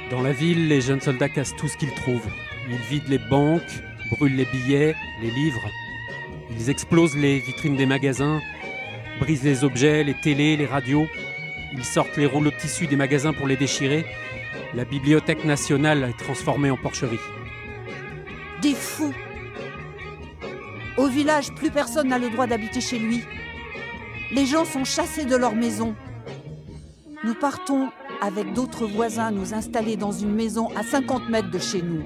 Dans la ville, les jeunes soldats cassent tout ce qu'ils trouvent. Ils vident les banques, brûlent les billets, les livres. Ils explosent les vitrines des magasins, brisent les objets, les télés, les radios. Ils sortent les rouleaux de tissu des magasins pour les déchirer. La bibliothèque nationale est transformée en porcherie. Des fous! Au village, plus personne n'a le droit d'habiter chez lui. Les gens sont chassés de leur maison. Nous partons avec d'autres voisins nous installer dans une maison à 50 mètres de chez nous.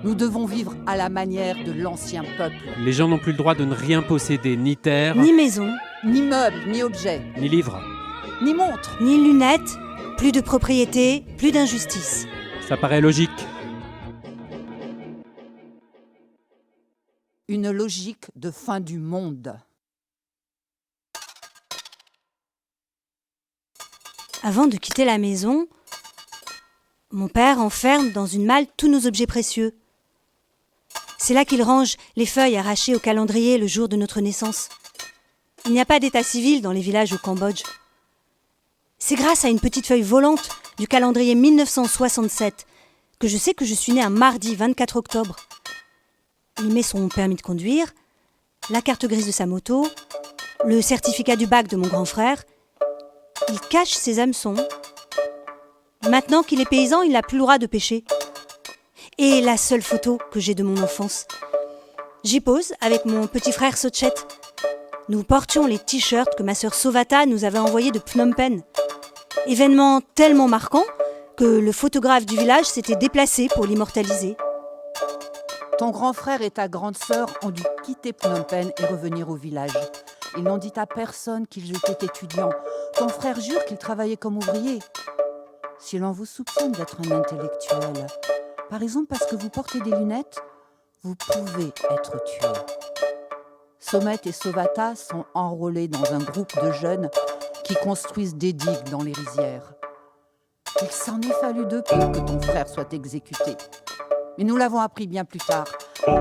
Nous devons vivre à la manière de l'ancien peuple. Les gens n'ont plus le droit de ne rien posséder, ni terre, Ni maison, Ni meubles, ni objets, ni livres. ni montres. ni lunettes, plus de propriété, plus d'injustice. Ça paraît logique. Une logique de fin du monde. Avant de quitter la maison, mon père enferme dans une malle tous nos objets précieux. C'est là qu'il range les feuilles arrachées au calendrier le jour de notre naissance. Il n'y a pas d'état civil dans les villages au Cambodge. C'est grâce à une petite feuille volante du calendrier 1967 que je sais que je suis née un mardi 24 octobre. Il met son permis de conduire, la carte grise de sa moto, le certificat du bac de mon grand frère. Il cache ses hameçons. Maintenant qu'il est paysan, il n'a plus le droit de pêcher. Et la seule photo que j'ai de mon enfance. J'y pose avec mon petit frère Sochet. Nous portions les t-shirts que ma sœur Sovata nous avait envoyés de Phnom Penh. Événement tellement marquant que le photographe du village s'était déplacé pour l'immortaliser. Ton grand frère et ta grande sœur ont dû quitter Phnom Penh et revenir au village. Ils n'ont dit à personne qu'ils étaient étudiants. Ton frère jure qu'il travaillait comme ouvrier. Si l'on vous soupçonne d'être un intellectuel, par exemple parce que vous portez des lunettes, vous pouvez être tué. Sommet et Sovata sont enrôlés dans un groupe de jeunes qui construisent des digues dans les rizières. Il s'en est fallu de peu que ton frère soit exécuté. Mais nous l'avons appris bien plus tard.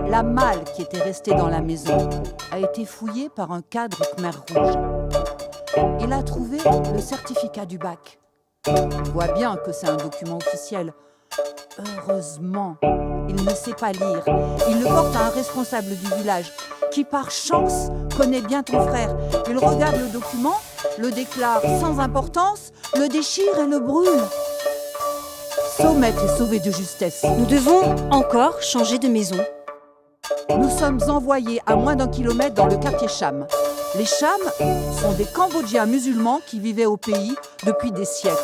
La malle qui était restée dans la maison a été fouillée par un cadre khmer rouge. Il a trouvé le certificat du bac. On voit bien que c'est un document officiel. Heureusement, il ne sait pas lire. Il le porte à un responsable du village qui, par chance, connaît bien ton frère. Il regarde le document, le déclare sans importance, le déchire et le brûle. Sommet est sauvé de justesse. Nous devons encore changer de maison. Nous sommes envoyés à moins d'1 kilomètre dans le quartier Cham. Les Cham sont des Cambodgiens musulmans qui vivaient au pays depuis des siècles.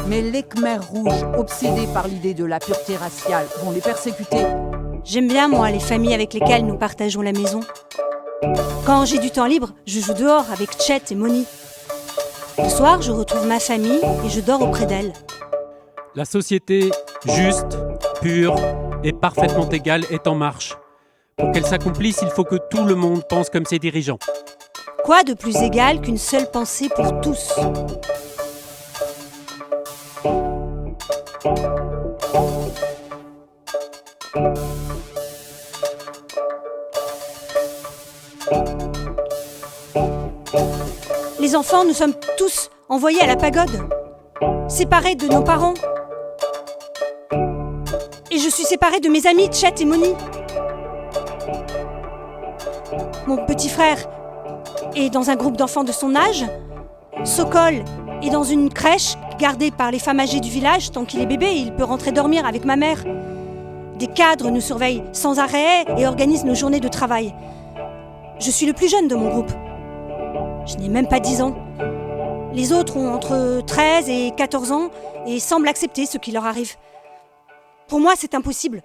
Mais les Khmers rouges, obsédés par l'idée de la pureté raciale, vont les persécuter. J'aime bien, moi, les familles avec lesquelles nous partageons la maison. Quand j'ai du temps libre, je joue dehors avec Chet et Moni. Le soir, je retrouve ma famille et je dors auprès d'elle. La société juste, pure et parfaitement égale est en marche. Pour qu'elle s'accomplisse, il faut que tout le monde pense comme ses dirigeants. Quoi de plus égal qu'une seule pensée pour tous ? Les enfants, nous sommes tous envoyés à la pagode, séparés de nos parents. Et je suis séparée de mes amis Chet et Moni. Mon petit frère est dans un groupe d'enfants de son âge. Sokol est dans une crèche gardée par les femmes âgées du village. Tant qu'il est bébé, il peut rentrer dormir avec ma mère. Des cadres nous surveillent sans arrêt et organisent nos journées de travail. Je suis le plus jeune de mon groupe. Je n'ai même pas 10 ans. Les autres ont entre 13 et 14 ans et semblent accepter ce qui leur arrive. Pour moi, c'est impossible.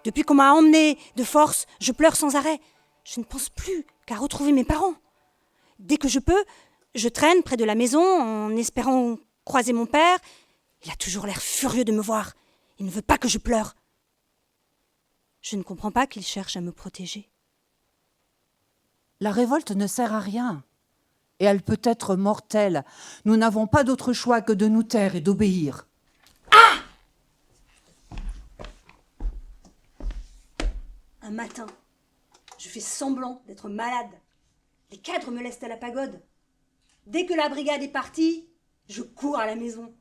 Depuis qu'on m'a emmenée de force, je pleure sans arrêt. Je ne pense plus qu'à retrouver mes parents. Dès que je peux, je traîne près de la maison en espérant croiser mon père. Il a toujours l'air furieux de me voir. Il ne veut pas que je pleure. Je ne comprends pas qu'il cherche à me protéger. La révolte ne sert à rien. Et elle peut être mortelle. Nous n'avons pas d'autre choix que de nous taire et d'obéir. Un matin, je fais semblant d'être malade. Les cadres me laissent à la pagode. Dès que la brigade est partie, je cours à la maison.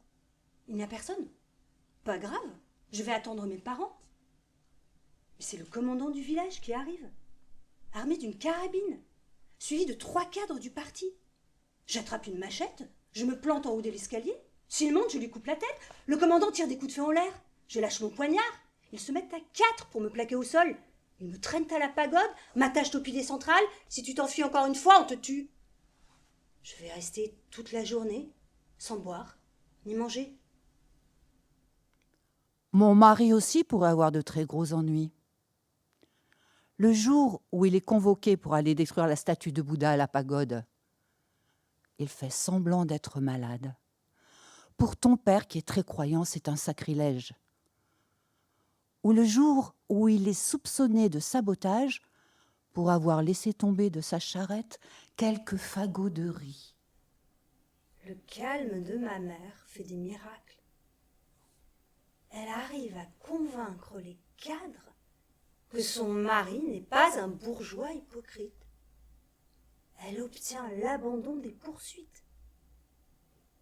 Il n'y a personne. Pas grave, je vais attendre mes parents. Mais c'est le commandant du village qui arrive, armé d'une carabine, suivi de 3 cadres du parti. J'attrape une machette, je me plante en haut de l'escalier. S'il monte, je lui coupe la tête. Le commandant tire des coups de feu en l'air. Je lâche mon poignard. Ils se mettent à 4 pour me plaquer au sol. Ils me traînent à la pagode, m'attachent au pilier central. Si tu t'enfuis encore une fois, on te tue. Je vais rester toute la journée, sans boire, ni manger. Mon mari aussi pourrait avoir de très gros ennuis. Le jour où il est convoqué pour aller détruire la statue de Bouddha à la pagode, il fait semblant d'être malade. Pour ton père qui est très croyant, c'est un sacrilège. Ou le jour où il est soupçonné de sabotage pour avoir laissé tomber de sa charrette quelques fagots de riz. Le calme de ma mère fait des miracles. Elle arrive à convaincre les cadres que son mari n'est pas un bourgeois hypocrite. Elle obtient l'abandon des poursuites.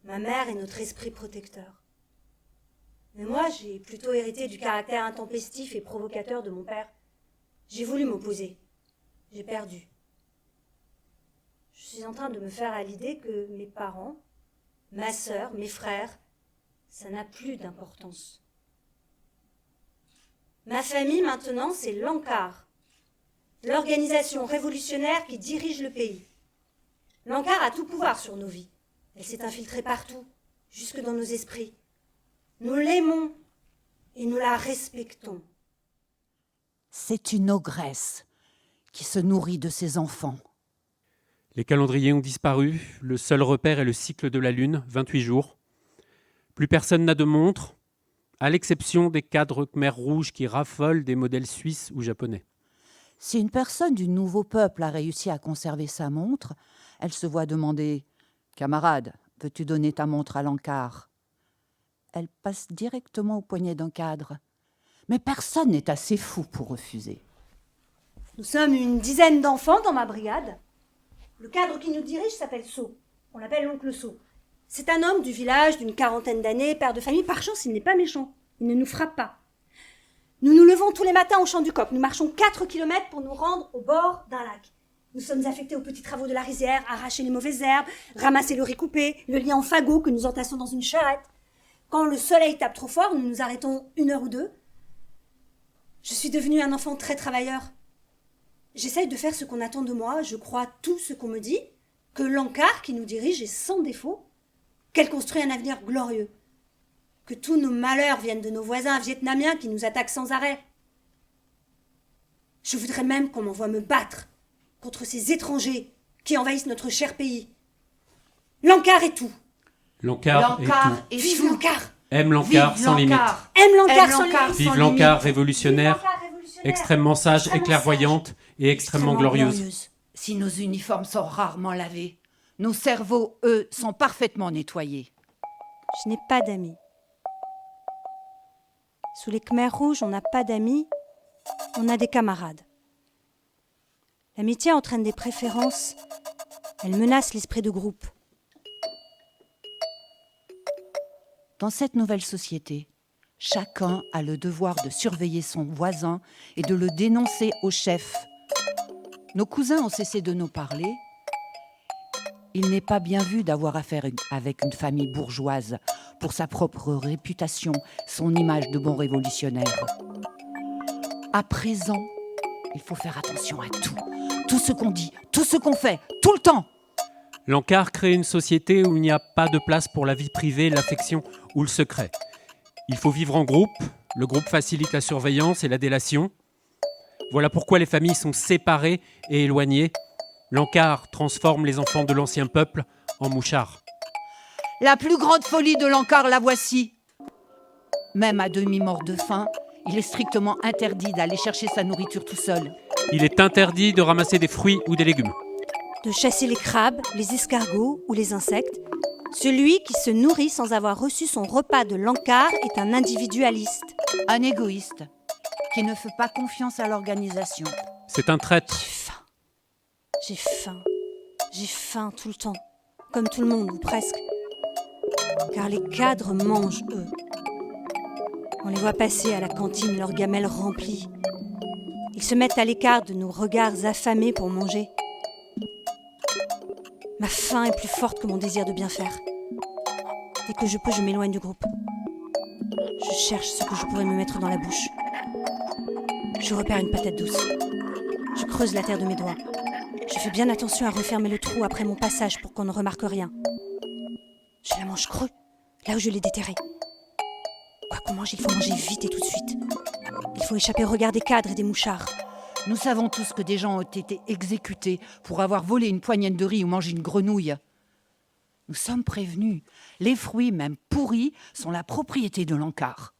Ma mère est notre esprit protecteur. Mais moi, j'ai plutôt hérité du caractère intempestif et provocateur de mon père. J'ai voulu m'opposer. J'ai perdu. Je suis en train de me faire à l'idée que mes parents, ma sœur, mes frères, ça n'a plus d'importance. Ma famille, maintenant, c'est l'Ankar, l'organisation révolutionnaire qui dirige le pays. L'Ankar a tout pouvoir sur nos vies. Elle s'est infiltrée partout, jusque dans nos esprits. Nous l'aimons et nous la respectons. C'est une ogresse qui se nourrit de ses enfants. Les calendriers ont disparu. Le seul repère est le cycle de la Lune, 28 jours. Plus personne n'a de montre, à l'exception des cadres Khmer rouges qui raffolent des modèles suisses ou japonais. Si une personne du nouveau peuple a réussi à conserver sa montre, elle se voit demander « Camarade, veux-tu donner ta montre à l'Ankar ?» Elle passe directement au poignet d'un cadre. Mais personne n'est assez fou pour refuser. Nous sommes une dizaine d'enfants dans ma brigade. Le cadre qui nous dirige s'appelle So. On l'appelle l'oncle So. C'est un homme du village d'une 40aine d'années, père de famille. Par chance, il n'est pas méchant. Il ne nous frappe pas. Nous nous levons tous les matins au champ du coq. Nous marchons 4 kilomètres pour nous rendre au bord d'un lac. Nous sommes affectés aux petits travaux de la rizière, arracher les mauvaises herbes, ramasser le riz coupé, le lier en fagots que nous entassons dans une charrette. Quand le soleil tape trop fort, nous nous arrêtons 1 heure ou 2. Je suis devenue un enfant très travailleur. J'essaye de faire ce qu'on attend de moi, je crois tout ce qu'on me dit, que l'Ankar qui nous dirige est sans défaut, qu'elle construit un avenir glorieux, que tous nos malheurs viennent de nos voisins vietnamiens qui nous attaquent sans arrêt. Je voudrais même qu'on m'envoie me battre contre ces étrangers qui envahissent notre cher pays. L'Ankar est tout. L'Ankar est tout. Vive l'Ankar. Aime l'Ankar sans limite. Aime l'Ankar sans limite. Vive l'Ankar révolutionnaire, extrêmement sage et clairvoyante et extrêmement glorieuse. Si nos uniformes sont rarement lavés, nos cerveaux, eux, sont parfaitement nettoyés. Je n'ai pas d'amis. Sous les Khmers rouges, on n'a pas d'amis, on a des camarades. L'amitié entraîne des préférences, elle menace l'esprit de groupe. Dans cette nouvelle société, chacun a le devoir de surveiller son voisin et de le dénoncer au chef. Nos cousins ont cessé de nous parler. Il n'est pas bien vu d'avoir affaire avec une famille bourgeoise pour sa propre réputation, son image de bon révolutionnaire. À présent, il faut faire attention à tout. Tout ce qu'on dit, tout ce qu'on fait, tout le temps. L'Ankar crée une société où il n'y a pas de place pour la vie privée, l'affection ou le secret. Il faut vivre en groupe. Le groupe facilite la surveillance et la délation. Voilà pourquoi les familles sont séparées et éloignées. L'Ankar transforme les enfants de l'ancien peuple en mouchards. La plus grande folie de l'Ankar, la voici. Même à demi-mort de faim, il est strictement interdit d'aller chercher sa nourriture tout seul. Il est interdit de ramasser des fruits ou des légumes. De chasser les crabes, les escargots ou les insectes. Celui qui se nourrit sans avoir reçu son repas de l'Ankar est un individualiste. Un égoïste qui ne fait pas confiance à l'organisation. C'est un traître. J'ai faim. J'ai faim tout le temps. Comme tout le monde, ou presque. Car les cadres mangent, eux. On les voit passer à la cantine, leurs gamelles remplies. Ils se mettent à l'écart de nos regards affamés pour manger. Ma faim est plus forte que mon désir de bien faire. Dès que je peux, je m'éloigne du groupe. Je cherche ce que je pourrais me mettre dans la bouche. Je repère une patate douce. Je creuse la terre de mes doigts. Je fais bien attention à refermer le trou après mon passage pour qu'on ne remarque rien. Je la mange crue, là où je l'ai déterrée. Quoi qu'on mange, il faut manger vite et tout de suite. Il faut échapper au regard des cadres et des mouchards. Nous savons tous que des gens ont été exécutés pour avoir volé une poignée de riz ou mangé une grenouille. Nous sommes prévenus. Les fruits, même pourris, sont la propriété de l'encart.